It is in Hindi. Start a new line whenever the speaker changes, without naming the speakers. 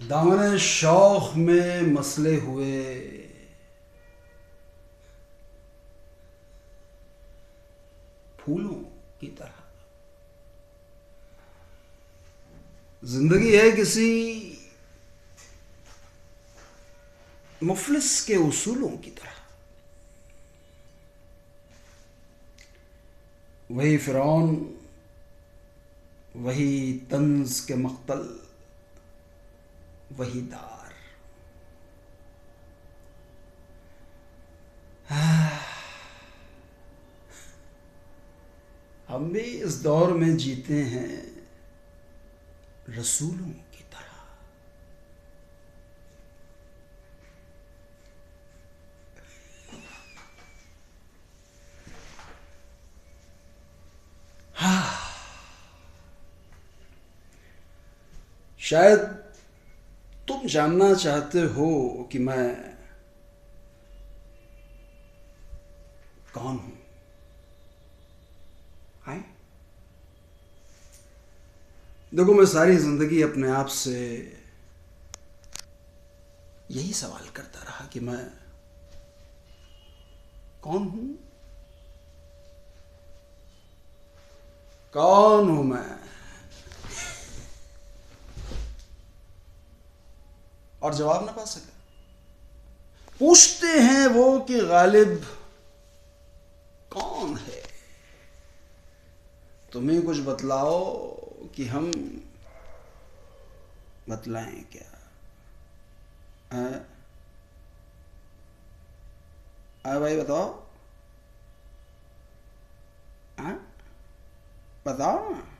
दामन शौक में मसले हुए, फूलों की तरह। जिंदगी है किसी मुफलिस के उसूलों की तरह। वही फिरौन, वही तंज के मक्तल, वही दार। हम भी इस दौर में जीते हैं रसूलों की तरह। शायद तुम जानना चाहते हो कि मैं कौन हूं। हाय, देखो, मैं सारी जिंदगी अपने आप से यही सवाल करता रहा कि मैं कौन हूं। कौन हूं मैं? और जवाब ना पा सका। पूछते हैं वो कि गालिब कौन है। तुम्हें कुछ बतलाओ कि हम बतलाएं क्या? भाई बताओ, बताओ ना।